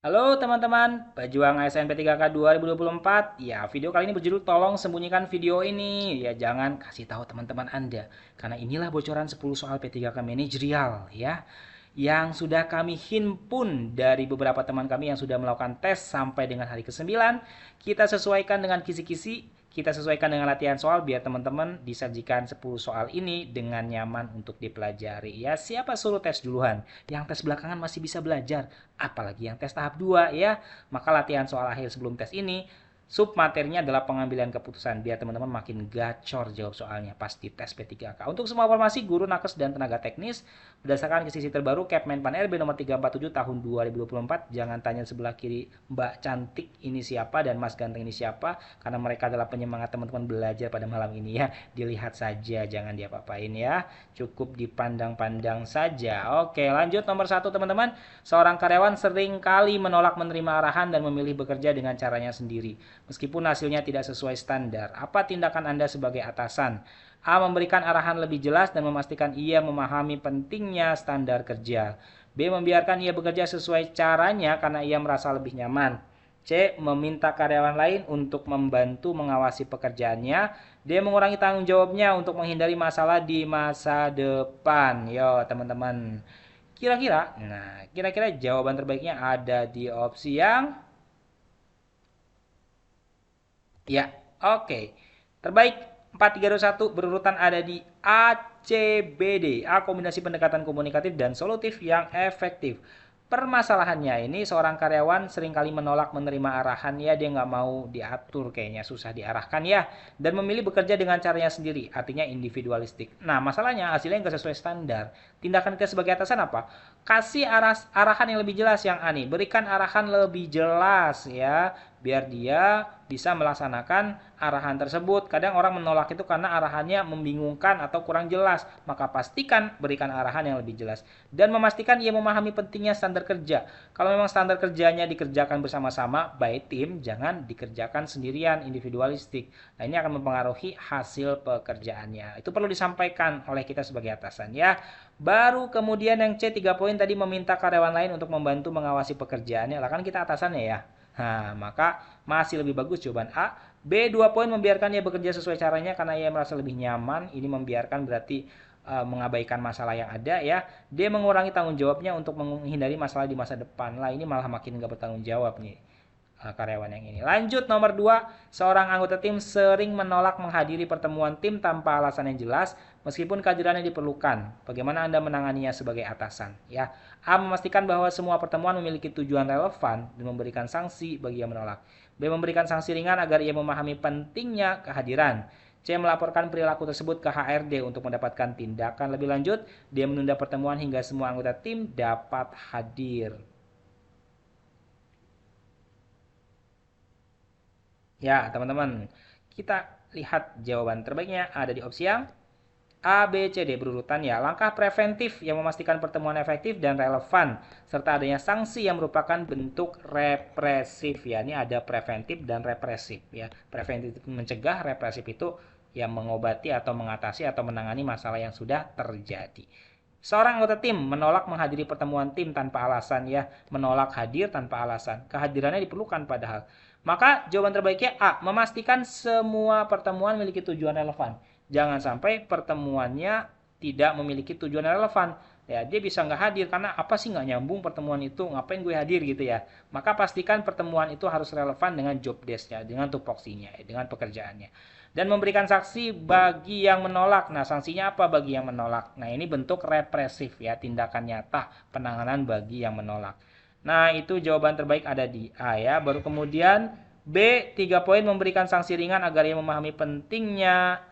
Halo teman-teman, pejuang SNP3K 2024. Ya, video kali ini berjudul tolong sembunyikan video ini. Ya, jangan kasih tahu teman-teman Anda. Karena inilah bocoran 10 soal P3K manajerial ya. Yang sudah kami himpun dari beberapa teman kami yang sudah melakukan tes sampai dengan hari ke-9. Kita sesuaikan dengan kisi-kisi, kita sesuaikan dengan latihan soal biar teman-teman disajikan 10 soal ini dengan nyaman untuk dipelajari. Ya, siapa suruh tes duluan? Yang tes belakangan masih bisa belajar, apalagi yang tes tahap 2 ya. Maka latihan soal akhir sebelum tes ini sub materinya adalah pengambilan keputusan biar teman-teman makin gacor jawab soalnya pas di tes P3K. Untuk semua informasi guru, nakes, dan tenaga teknis berdasarkan kesisi terbaru Kepmenpan RB nomor 347 tahun 2024. Jangan tanya sebelah kiri Mbak Cantik ini siapa dan Mas Ganteng ini siapa, karena mereka adalah penyemangat teman-teman belajar pada malam ini ya. Dilihat saja, jangan diapa-apain ya. Cukup dipandang-pandang saja. Oke, lanjut nomor 1 teman-teman. Seorang karyawan sering kali menolak menerima arahan dan memilih bekerja dengan caranya sendiri meskipun hasilnya tidak sesuai standar. Apa tindakan Anda sebagai atasan? A. Memberikan arahan lebih jelas dan memastikan ia memahami pentingnya standar kerja. B. Membiarkan ia bekerja sesuai caranya karena ia merasa lebih nyaman. C. Meminta karyawan lain untuk membantu mengawasi pekerjaannya. D. Mengurangi tanggung jawabnya untuk menghindari masalah di masa depan. Yo teman-teman. Kira-kira jawaban terbaiknya ada di opsi yang ya, oke. Terbaik 4321 berurutan ada di ACBD. A. Kombinasi pendekatan komunikatif dan solutif yang efektif. Permasalahannya ini seorang karyawan seringkali menolak menerima arahan ya, dia nggak mau diatur, kayaknya susah diarahkan ya, dan memilih bekerja dengan caranya sendiri, artinya individualistik. Nah masalahnya hasilnya nggak sesuai standar. Tindakan kita sebagai atasan apa? Kasih arahan yang lebih jelas, yang ani, berikan arahan lebih jelas ya, biar dia bisa melaksanakan arahan tersebut. Kadang orang menolak itu karena arahannya membingungkan atau kurang jelas, maka pastikan berikan arahan yang lebih jelas dan memastikan ia memahami pentingnya standar kerja. Kalau memang standar kerjanya dikerjakan bersama-sama by tim, jangan dikerjakan sendirian individualistik. Nah, ini akan mempengaruhi hasil pekerjaannya. Itu perlu disampaikan oleh kita sebagai atasan ya. Baru kemudian yang C 3 poin tadi, meminta karyawan lain untuk membantu mengawasi pekerjaannya. Lah kan kita atasannya ya. Nah, maka masih lebih bagus jawaban A. B 2 poin, membiarkan ia bekerja sesuai caranya karena ia merasa lebih nyaman. Ini membiarkan berarti mengabaikan masalah yang ada ya. D. Mengurangi tanggung jawabnya untuk menghindari masalah di masa depan. Lah ini malah makin nggak bertanggung jawab nih karyawan yang ini. Lanjut nomor 2, seorang anggota tim sering menolak menghadiri pertemuan tim tanpa alasan yang jelas meskipun kehadirannya diperlukan. Bagaimana Anda menanganinya sebagai atasan? Ya, A. Memastikan bahwa semua pertemuan memiliki tujuan relevan dan memberikan sanksi bagi yang menolak. B. Memberikan sanksi ringan agar ia memahami pentingnya kehadiran. C. Melaporkan perilaku tersebut ke HRD untuk mendapatkan tindakan lebih lanjut. D. Menunda pertemuan hingga semua anggota tim dapat hadir. Ya, teman-teman, kita lihat jawaban terbaiknya ada di opsi yang A, B, C, D berurutan ya. Langkah preventif yang memastikan pertemuan efektif dan relevan serta adanya sanksi yang merupakan bentuk represif ya. Ini ada preventif dan represif ya. Preventif itu mencegah, represif itu yang mengobati atau mengatasi atau menangani masalah yang sudah terjadi. Seorang anggota tim menolak menghadiri pertemuan tim tanpa alasan ya, menolak hadir tanpa alasan. Kehadirannya diperlukan padahal. Maka jawaban terbaiknya A, memastikan semua pertemuan memiliki tujuan relevan. Jangan sampai pertemuannya tidak memiliki tujuan relevan. Ya, dia bisa nggak hadir karena apa sih, nggak nyambung pertemuan itu, ngapain gue hadir gitu ya. Maka pastikan pertemuan itu harus relevan dengan job desk-nya, dengan tupoksinya, dengan pekerjaannya. Dan memberikan sanksi bagi yang menolak. Nah, sanksinya apa bagi yang menolak? Nah, ini bentuk represif ya, tindakan nyata penanganan bagi yang menolak. Nah, itu jawaban terbaik ada di A ya. Baru kemudian B 3 poin, memberikan sanksi ringan agar ia memahami pentingnya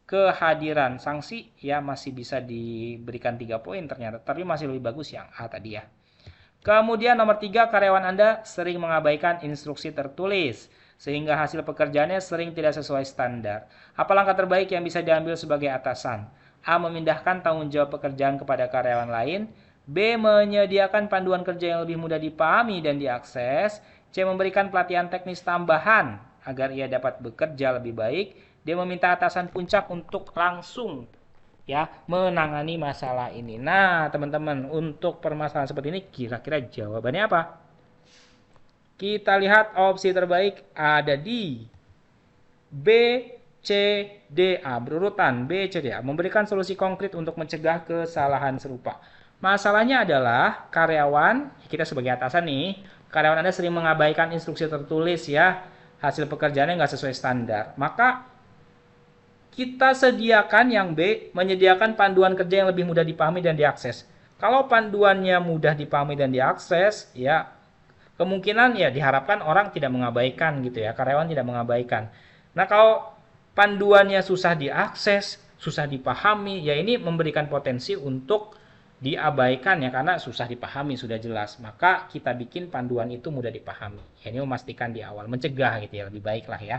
kehadiran. Sanksi ya masih bisa diberikan 3 poin ternyata, tapi masih lebih bagus yang A tadi ya. Kemudian nomor 3, karyawan Anda sering mengabaikan instruksi tertulis sehingga hasil pekerjaannya sering tidak sesuai standar. Apa langkah terbaik yang bisa diambil sebagai atasan? A. Memindahkan tanggung jawab pekerjaan kepada karyawan lain. B. Menyediakan panduan kerja yang lebih mudah dipahami dan diakses. C. Memberikan pelatihan teknis tambahan agar ia dapat bekerja lebih baik. D. Meminta atasan puncak untuk langsung ya menangani masalah ini. Nah, teman-teman, untuk permasalahan seperti ini kira-kira jawabannya apa? Kita lihat opsi terbaik ada di B, C, D, A. Berurutan B, C, D, A. Memberikan solusi konkret untuk mencegah kesalahan serupa. Masalahnya adalah karyawan, kita sebagai atasan nih, karyawan Anda sering mengabaikan instruksi tertulis ya, hasil pekerjaannya nggak sesuai standar. Maka kita sediakan yang B, menyediakan panduan kerja yang lebih mudah dipahami dan diakses. Kalau panduannya mudah dipahami dan diakses, ya kemungkinan ya diharapkan orang tidak mengabaikan gitu ya, karyawan tidak mengabaikan. Nah, kalau panduannya susah diakses, susah dipahami, ya ini memberikan potensi untuk diabaikan ya karena susah dipahami sudah jelas. Maka kita bikin panduan itu mudah dipahami. Ya, ini memastikan di awal, mencegah gitu ya, lebih baik lah ya.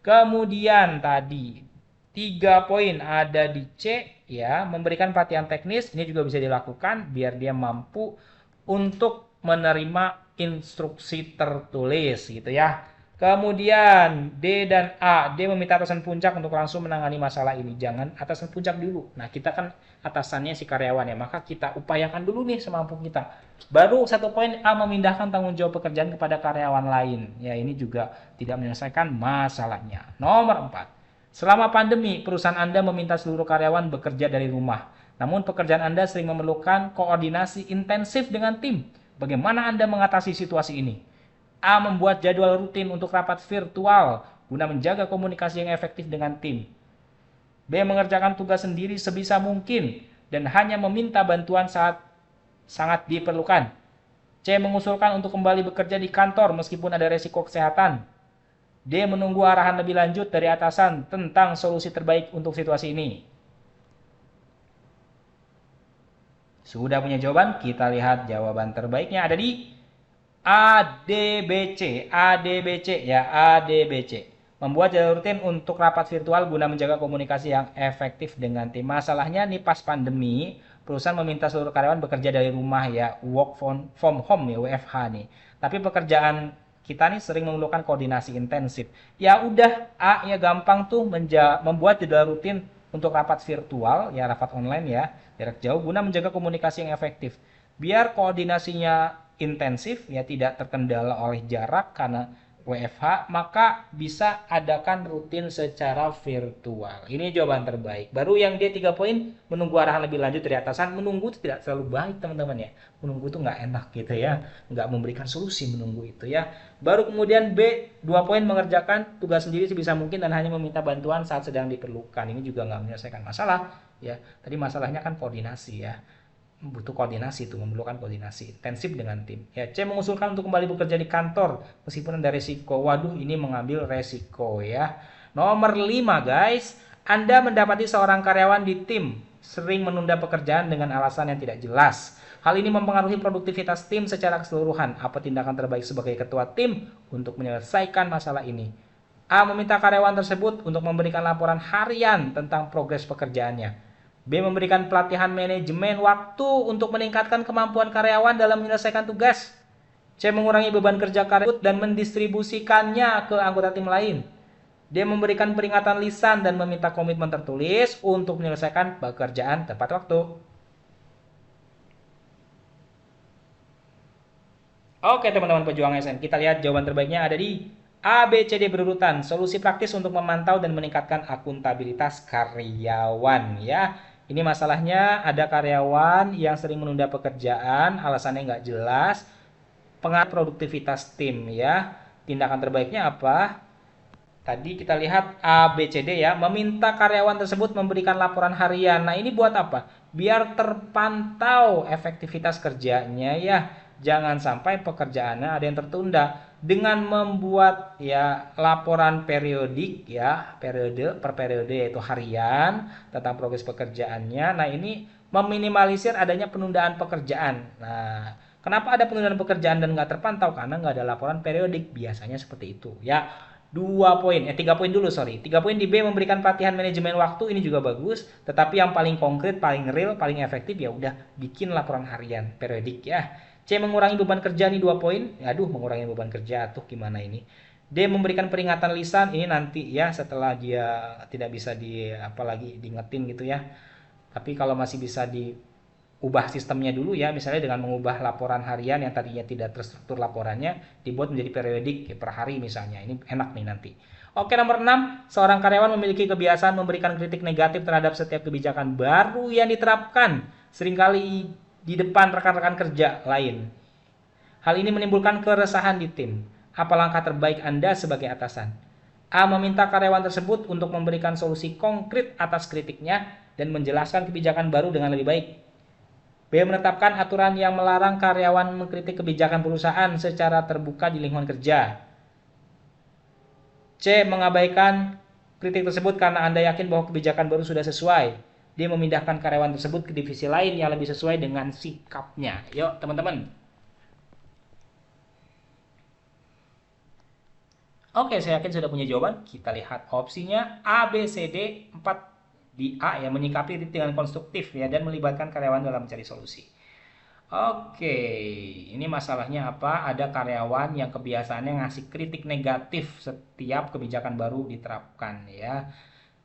Kemudian tadi 3 poin ada di C ya, memberikan pelatihan teknis, ini juga bisa dilakukan biar dia mampu untuk menerima instruksi tertulis gitu ya. Kemudian D dan A, D meminta atasan puncak untuk langsung menangani masalah ini. Jangan atasan puncak dulu. Nah, kita kan atasannya si karyawan ya, maka kita upayakan dulu nih semampu kita. Baru 1 poin A memindahkan tanggung jawab pekerjaan kepada karyawan lain. Ya, ini juga tidak menyelesaikan masalahnya. Nomor 4. Selama pandemi, perusahaan Anda meminta seluruh karyawan bekerja dari rumah. Namun pekerjaan Anda sering memerlukan koordinasi intensif dengan tim. Bagaimana Anda mengatasi situasi ini? A. Membuat jadwal rutin untuk rapat virtual guna menjaga komunikasi yang efektif dengan tim. B. Mengerjakan tugas sendiri sebisa mungkin dan hanya meminta bantuan saat sangat diperlukan. C. Mengusulkan untuk kembali bekerja di kantor meskipun ada resiko kesehatan. D. Menunggu arahan lebih lanjut dari atasan tentang solusi terbaik untuk situasi ini. Sudah punya jawaban? Kita lihat jawaban terbaiknya ada di ADBC. ADBC ya, ADBC. Membuat jadwal rutin untuk rapat virtual guna menjaga komunikasi yang efektif dengan tim. Masalahnya nih pas pandemi, perusahaan meminta seluruh karyawan bekerja dari rumah ya, work from home ya, WFH nih. Tapi pekerjaan kita nih sering memerlukan koordinasi intensif. Ya udah, A ya gampang tuh membuat jadwal rutin untuk rapat virtual ya, rapat online ya, jarak jauh guna menjaga komunikasi yang efektif. Biar koordinasinya intensif ya, tidak terkendala oleh jarak karena WFH, maka bisa adakan rutin secara virtual. Ini jawaban terbaik. Baru yang D 3 poin, menunggu arahan lebih lanjut dari atasan. Menunggu itu tidak selalu baik teman-teman ya. Menunggu itu nggak enak gitu ya, nggak memberikan solusi menunggu itu ya. Baru kemudian B 2 poin, mengerjakan tugas sendiri sebisa mungkin dan hanya meminta bantuan saat sedang diperlukan. Ini juga nggak menyelesaikan masalah ya. Tadi masalahnya kan koordinasi ya, butuh koordinasi itu, memerlukan koordinasi intensif dengan tim. Ya, C mengusulkan untuk kembali bekerja di kantor meskipun ada resiko. Waduh, ini mengambil resiko ya. Nomor 5 guys, Anda mendapati seorang karyawan di tim sering menunda pekerjaan dengan alasan yang tidak jelas. Hal ini mempengaruhi produktivitas tim secara keseluruhan. Apa tindakan terbaik sebagai ketua tim untuk menyelesaikan masalah ini? A. Meminta karyawan tersebut untuk memberikan laporan harian tentang progres pekerjaannya. B. Memberikan pelatihan manajemen waktu untuk meningkatkan kemampuan karyawan dalam menyelesaikan tugas. C. Mengurangi beban kerja karyawan dan mendistribusikannya ke anggota tim lain. D. Memberikan peringatan lisan dan meminta komitmen tertulis untuk menyelesaikan pekerjaan tepat waktu. Oke teman-teman pejuang SN, kita lihat jawaban terbaiknya ada di A, B, C, D berurutan. Solusi praktis untuk memantau dan meningkatkan akuntabilitas karyawan ya. Ini masalahnya ada karyawan yang sering menunda pekerjaan, alasannya nggak jelas, pengaruh produktivitas tim ya. Tindakan terbaiknya apa? Tadi kita lihat A, B, C, D ya, meminta karyawan tersebut memberikan laporan harian. Nah ini buat apa? Biar terpantau efektivitas kerjanya ya. Jangan sampai pekerjaannya ada yang tertunda. Dengan membuat ya laporan periodik ya, periode per periode yaitu harian tentang progres pekerjaannya. Nah ini meminimalisir adanya penundaan pekerjaan. Nah kenapa ada penundaan pekerjaan dan nggak terpantau? Karena nggak ada laporan periodik. Biasanya seperti itu ya. 3 poin dulu, sorry. 3 poin di B, memberikan pelatihan manajemen waktu, ini juga bagus. Tetapi yang paling konkret, paling real, paling efektif ya udah bikin laporan harian periodik ya. C. Mengurangi beban kerja, nih 2 poin. Aduh, mengurangi beban kerja tuh gimana ini? D. Memberikan peringatan lisan, ini nanti ya setelah dia tidak bisa apalagi diingetin gitu ya. Tapi kalau masih bisa diubah sistemnya dulu ya, misalnya dengan mengubah laporan harian yang tadinya tidak terstruktur laporannya, dibuat menjadi periodik ya, per hari misalnya. Ini enak nih nanti. Oke, nomor 6, seorang karyawan memiliki kebiasaan memberikan kritik negatif terhadap setiap kebijakan baru yang diterapkan, seringkali di depan rekan-rekan kerja lain. Hal ini menimbulkan keresahan di tim. Apa langkah terbaik Anda sebagai atasan? A. Meminta karyawan tersebut untuk memberikan solusi konkret atas kritiknya dan menjelaskan kebijakan baru dengan lebih baik. B. Menetapkan aturan yang melarang karyawan mengkritik kebijakan perusahaan secara terbuka di lingkungan kerja. C. Mengabaikan kritik tersebut karena Anda yakin bahwa kebijakan baru sudah sesuai. D. Memindahkan karyawan tersebut ke divisi lain yang lebih sesuai dengan sikapnya. Yuk teman-teman. Oke, saya yakin sudah punya jawaban. Kita lihat opsinya A, B, C, D. 4 di A ya, menyikapi kritik dengan konstruktif ya dan melibatkan karyawan dalam mencari solusi. Oke, ini masalahnya apa? Ada karyawan yang kebiasaannya ngasih kritik negatif setiap kebijakan baru diterapkan ya.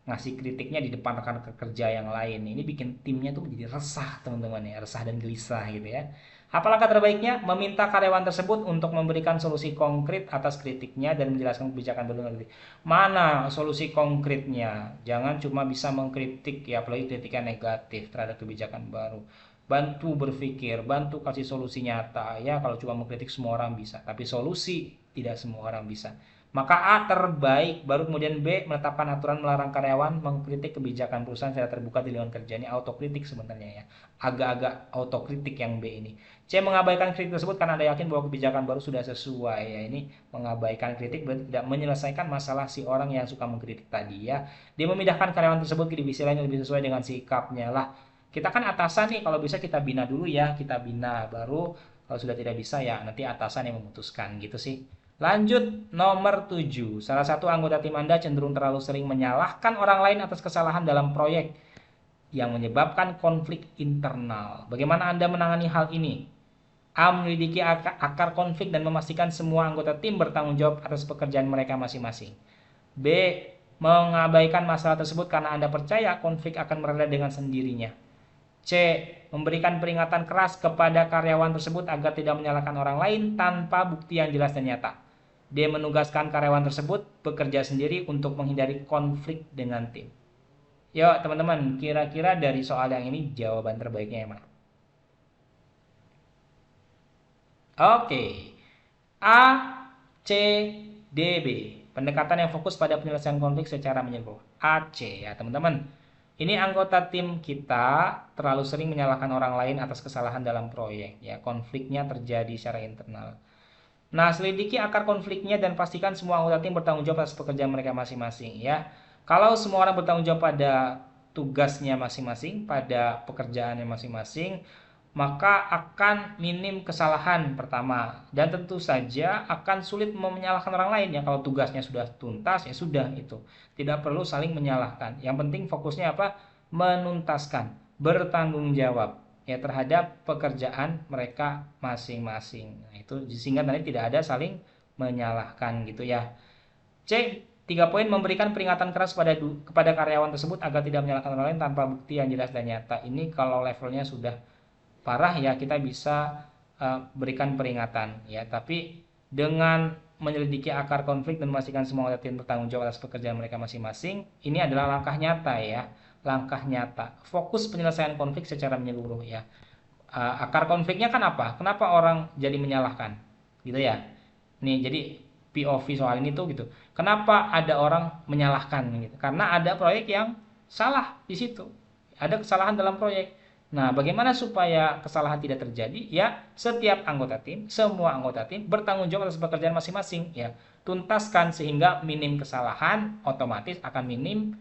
Ngasih kritiknya di depan rekan kerja yang lain. Ini bikin timnya tuh menjadi resah teman-teman ya, resah dan gelisah gitu ya. Apa langkah terbaiknya? Meminta karyawan tersebut untuk memberikan solusi konkret atas kritiknya dan menjelaskan kebijakan baru nanti. Mana solusi konkretnya? Jangan cuma bisa mengkritik ya, apalagi kritiknya negatif terhadap kebijakan baru. Bantu berpikir, bantu kasih solusi nyata ya. Kalau cuma mengkritik semua orang bisa, tapi solusi tidak semua orang bisa. Maka A terbaik, baru kemudian B menetapkan aturan melarang karyawan mengkritik kebijakan perusahaan secara terbuka di lingkungan kerja. Ini autokritik sebenarnya ya. Agak-agak autokritik yang B ini. C mengabaikan kritik tersebut karena Anda yakin bahwa kebijakan baru sudah sesuai ya. Ini mengabaikan kritik berarti tidak menyelesaikan masalah si orang yang suka mengkritik tadi ya. Dia memindahkan karyawan tersebut ke divisi lain yang lebih sesuai dengan sikapnya lah. Kita kan atasan nih, kalau bisa kita bina dulu ya, kita bina baru kalau sudah tidak bisa ya nanti atasan yang memutuskan gitu sih. Lanjut nomor 7. Salah satu anggota tim Anda cenderung terlalu sering menyalahkan orang lain atas kesalahan dalam proyek yang menyebabkan konflik internal. Bagaimana Anda menangani hal ini? A. Menyelidiki akar konflik dan memastikan semua anggota tim bertanggung jawab atas pekerjaan mereka masing-masing. B. Mengabaikan masalah tersebut karena Anda percaya konflik akan mereda dengan sendirinya. C. Memberikan peringatan keras kepada karyawan tersebut agar tidak menyalahkan orang lain tanpa bukti yang jelas dan nyata. D. Menugaskan karyawan tersebut bekerja sendiri untuk menghindari konflik dengan tim. Yuk teman-teman, kira-kira dari soal yang ini jawaban terbaiknya yang mana? Oke. A, C, D, B. Pendekatan yang fokus pada penyelesaian konflik secara menyeluruh. A, C ya teman-teman. Ini anggota tim kita terlalu sering menyalahkan orang lain atas kesalahan dalam proyek ya. Konfliknya terjadi secara internal. Nah, selidiki akar konfliknya dan pastikan semua anggota tim bertanggung jawab atas pekerjaan mereka masing-masing ya. Kalau semua orang bertanggung jawab pada tugasnya masing-masing, pada pekerjaannya masing-masing, maka akan minim kesalahan pertama. Dan tentu saja akan sulit menyalahkan orang lain ya. Kalau tugasnya sudah tuntas ya sudah itu. Tidak perlu saling menyalahkan. Yang penting fokusnya apa? Menuntaskan, bertanggung jawab ya terhadap pekerjaan mereka masing-masing. Nah, itu sehingga nanti tidak ada saling menyalahkan gitu ya. C. 3 poin memberikan peringatan keras kepada karyawan tersebut agar tidak menyalahkan orang lain tanpa bukti yang jelas dan nyata. Ini kalau levelnya sudah parah ya kita bisa berikan peringatan ya. Tapi dengan menyelidiki akar konflik dan memastikan semua anggota tim bertanggung jawab atas pekerjaan mereka masing-masing, ini adalah langkah nyata ya. Langkah nyata, fokus penyelesaian konflik secara menyeluruh ya. Akar konfliknya kan apa? Kenapa orang jadi menyalahkan gitu ya. Nih jadi POV soal ini tuh gitu. Kenapa ada orang menyalahkan gitu? Karena ada proyek yang salah di situ. Ada kesalahan dalam proyek. Nah, bagaimana supaya kesalahan tidak terjadi? Ya, setiap anggota tim, semua anggota tim bertanggung jawab atas pekerjaan masing-masing ya. Tuntaskan sehingga minim kesalahan, otomatis akan minim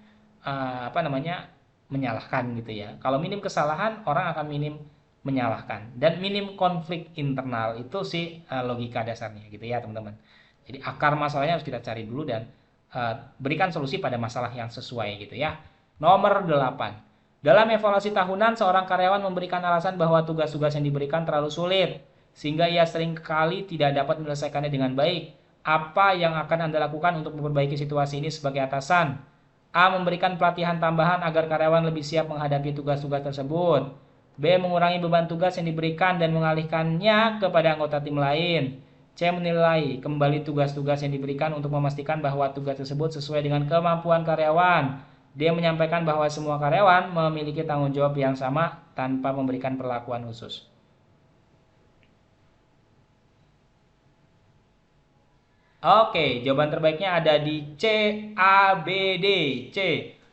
menyalahkan gitu ya. Kalau minim kesalahan, orang akan minim menyalahkan dan minim konflik internal. Itu sih logika dasarnya gitu ya teman-teman. Jadi akar masalahnya harus kita cari dulu dan berikan solusi pada masalah yang sesuai gitu ya. Nomor 8. Dalam evaluasi tahunan, seorang karyawan memberikan alasan bahwa tugas-tugas yang diberikan terlalu sulit sehingga ia sering kali tidak dapat menyelesaikannya dengan baik. Apa yang akan Anda lakukan untuk memperbaiki situasi ini sebagai atasan? A. Memberikan pelatihan tambahan agar karyawan lebih siap menghadapi tugas-tugas tersebut. B. Mengurangi beban tugas yang diberikan dan mengalihkannya kepada anggota tim lain. C. Menilai kembali tugas-tugas yang diberikan untuk memastikan bahwa tugas tersebut sesuai dengan kemampuan karyawan. D. Menyampaikan bahwa semua karyawan memiliki tanggung jawab yang sama tanpa memberikan perlakuan khusus. Oke, jawaban terbaiknya ada di C, A, B, D. C.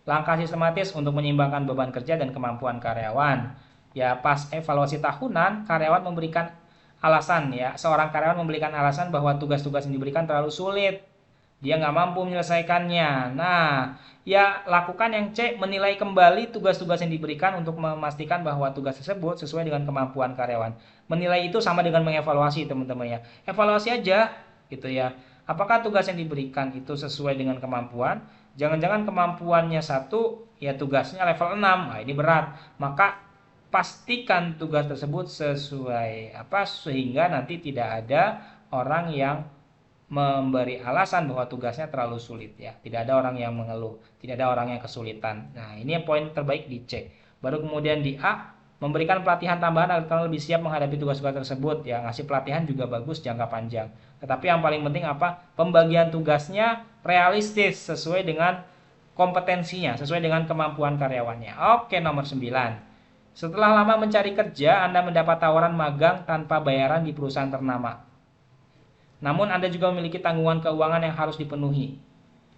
Langkah sistematis untuk menyeimbangkan beban kerja dan kemampuan karyawan. Ya, pas evaluasi tahunan, karyawan memberikan alasan ya. Seorang karyawan memberikan alasan bahwa tugas-tugas yang diberikan terlalu sulit. Dia nggak mampu menyelesaikannya. Nah, ya lakukan yang C, menilai kembali tugas-tugas yang diberikan untuk memastikan bahwa tugas tersebut sesuai dengan kemampuan karyawan. Menilai itu sama dengan mengevaluasi, teman-teman ya. Evaluasi aja gitu ya. Apakah tugas yang diberikan itu sesuai dengan kemampuan? Jangan-jangan kemampuannya 1, ya tugasnya level 6. Nah, ini berat. Maka pastikan tugas tersebut sesuai sehingga nanti tidak ada orang yang memberi alasan bahwa tugasnya terlalu sulit ya. Tidak ada orang yang mengeluh, tidak ada orang yang kesulitan. Nah, ini yang poin terbaik dicek. Baru kemudian di A, memberikan pelatihan tambahan agar lebih siap menghadapi tugas-tugas tersebut ya. Ngasih pelatihan juga bagus jangka panjang. Tetapi yang paling penting pembagian tugasnya realistis sesuai dengan kompetensinya, sesuai dengan kemampuan karyawannya. Oke, nomor 9. Setelah lama mencari kerja, Anda mendapat tawaran magang tanpa bayaran di perusahaan ternama. Namun Anda juga memiliki tanggungan keuangan yang harus dipenuhi.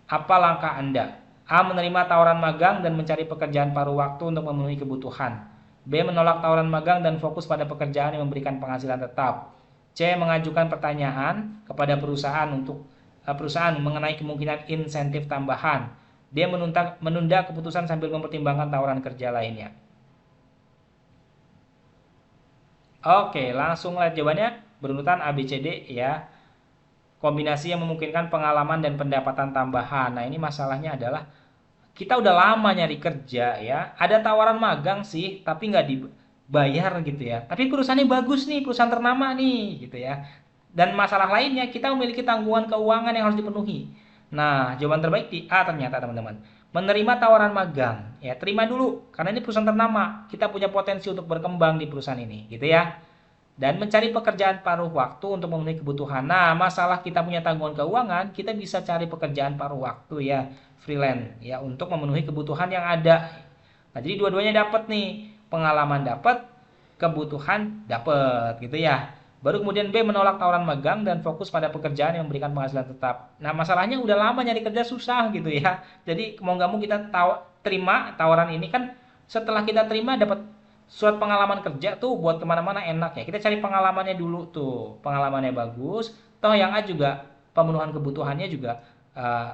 Apa langkah Anda? A. Menerima tawaran magang dan mencari pekerjaan paruh waktu untuk memenuhi kebutuhan. B. Menolak tawaran magang dan fokus pada pekerjaan yang memberikan penghasilan tetap. C. Mengajukan pertanyaan kepada perusahaan mengenai kemungkinan insentif tambahan. D. Menunda keputusan sambil mempertimbangkan tawaran kerja lainnya. Oke, langsung lihat jawabannya berurutan A, B, C, D ya. Kombinasi yang memungkinkan pengalaman dan pendapatan tambahan. Nah, ini masalahnya adalah kita udah lama nyari kerja ya. Ada tawaran magang sih, tapi nggak dibayar gitu ya. Tapi perusahaannya bagus nih, perusahaan ternama nih gitu ya. Dan masalah lainnya, kita memiliki tanggungan keuangan yang harus dipenuhi. Nah, jawaban terbaik di A ternyata teman-teman. Menerima tawaran magang. Ya, terima dulu karena ini perusahaan ternama. Kita punya potensi untuk berkembang di perusahaan ini, gitu ya. Dan mencari pekerjaan paruh waktu untuk memenuhi kebutuhan. Nah, masalah kita punya tanggungan keuangan, kita bisa cari pekerjaan paruh waktu ya, freelance ya, untuk memenuhi kebutuhan yang ada. Nah, jadi dua-duanya dapat nih, pengalaman dapat, kebutuhan dapat, gitu ya. Baru kemudian B, menolak tawaran magang dan fokus pada pekerjaan yang memberikan penghasilan tetap. Nah, masalahnya udah lama nyari kerja susah gitu ya. Jadi mau nggak mau kita terima tawaran ini kan, setelah kita terima dapat surat pengalaman kerja tuh buat kemana-mana enak ya. Kita cari pengalamannya dulu tuh, pengalamannya bagus. Toh yang A juga pemenuhan kebutuhannya juga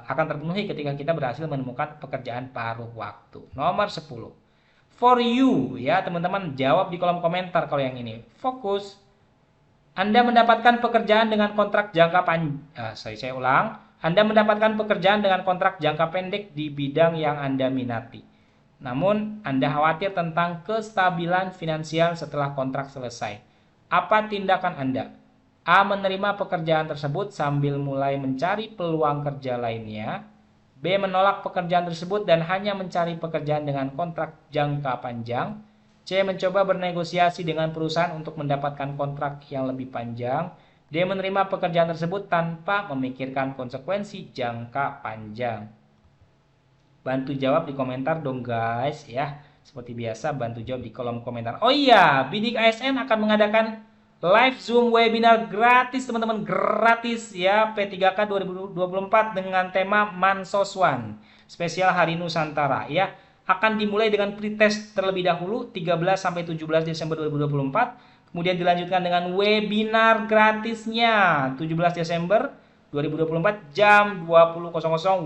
akan terpenuhi ketika kita berhasil menemukan pekerjaan paruh waktu. Nomor 10. For you ya teman-teman, jawab di kolom komentar kalau yang ini. Fokus. Anda mendapatkan pekerjaan dengan kontrak jangka saya ulang. Anda mendapatkan pekerjaan dengan kontrak jangka pendek di bidang yang Anda minati. Namun, Anda khawatir tentang kestabilan finansial setelah kontrak selesai. Apa tindakan Anda? A. Menerima pekerjaan tersebut sambil mulai mencari peluang kerja lainnya. B. Menolak pekerjaan tersebut dan hanya mencari pekerjaan dengan kontrak jangka panjang. C. Mencoba bernegosiasi dengan perusahaan untuk mendapatkan kontrak yang lebih panjang. D. Menerima pekerjaan tersebut tanpa memikirkan konsekuensi jangka panjang. Bantu jawab di komentar dong guys ya. Seperti biasa bantu jawab di kolom komentar. Oh iya, Bidik ASN akan mengadakan live Zoom webinar gratis teman-teman, gratis ya, P3K 2024 dengan tema Mansoswan spesial Hari Nusantara ya. Akan dimulai dengan pretest terlebih dahulu 13 sampai 17 Desember 2024. Kemudian dilanjutkan dengan webinar gratisnya 17 Desember 2024 jam 20.00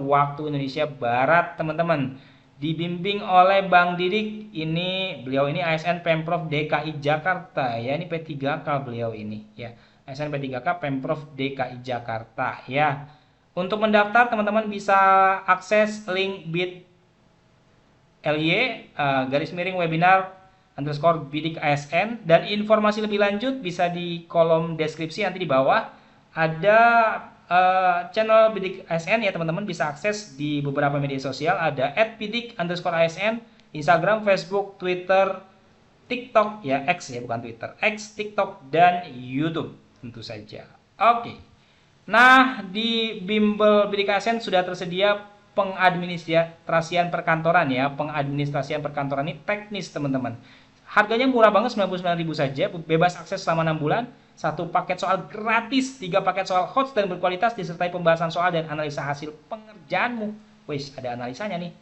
waktu Indonesia Barat teman-teman. Dibimbing oleh Bang Didik, beliau ini ASN Pemprov DKI Jakarta ya, ini P3K beliau ini ya. ASN P3K Pemprov DKI Jakarta ya. Untuk mendaftar teman-teman bisa akses link bit.ly /webinar_bidik ASN, dan informasi lebih lanjut bisa di kolom deskripsi nanti di bawah ada channel Bidik ASN ya teman-teman, bisa akses di beberapa media sosial, ada @bidik_asn, Instagram, Facebook, Twitter, TikTok ya, X ya bukan Twitter, X, TikTok, dan YouTube tentu saja. Oke. Nah, di Bimbel Bidik ASN sudah tersedia pengadministrasian perkantoran ya. Pengadministrasian perkantoran ini teknis teman-teman. Harganya murah banget, 99.000 saja, bebas akses selama 6 bulan. Satu paket soal gratis, 3 paket soal hots dan berkualitas disertai pembahasan soal dan analisa hasil pengerjaanmu. Wih, ada analisanya nih.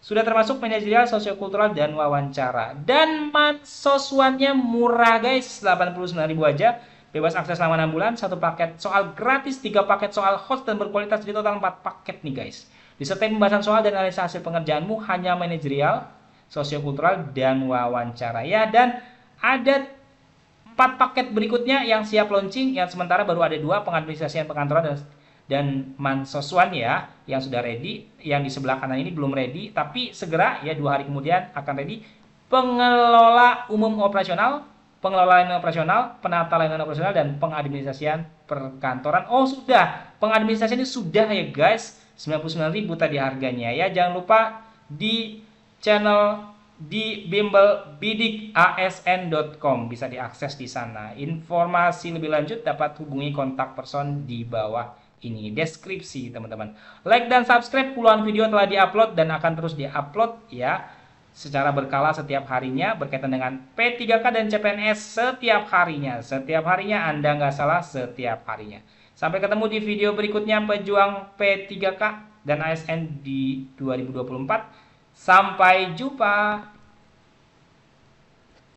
Sudah termasuk manajerial, sosiokultural, dan wawancara. Dan mansoswannya murah guys, 89.000 aja. Bebas akses selama 6 bulan, satu paket soal gratis, 3 paket soal hots dan berkualitas, di total 4 paket nih guys. Disertai pembahasan soal dan analisa hasil pengerjaanmu, hanya manajerial, sosiokultural, dan wawancara ya. Dan ada 4 paket berikutnya yang siap launching, yang sementara baru ada 2, pengadministrasian perkantoran dan mansoswan ya, yang sudah ready. Yang di sebelah kanan ini belum ready, tapi segera ya, 2 hari kemudian akan ready. Pengelola umum operasional, pengelola layanan operasional, penata layanan operasional, dan pengadministrasian perkantoran. Oh sudah, pengadministrasian ini sudah ya guys, 99.000 tadi harganya ya. Jangan lupa di channel di bimbel bidikasn.com, bisa diakses di sana. Informasi lebih lanjut dapat hubungi kontak person di bawah ini, deskripsi teman-teman. Like dan subscribe, puluhan video telah diupload dan akan terus diupload ya, secara berkala setiap harinya berkaitan dengan P3K dan CPNS setiap harinya. Setiap harinya, Anda nggak salah, setiap harinya. Sampai ketemu di video berikutnya, pejuang P3K dan ASN di 2024. Sampai jumpa.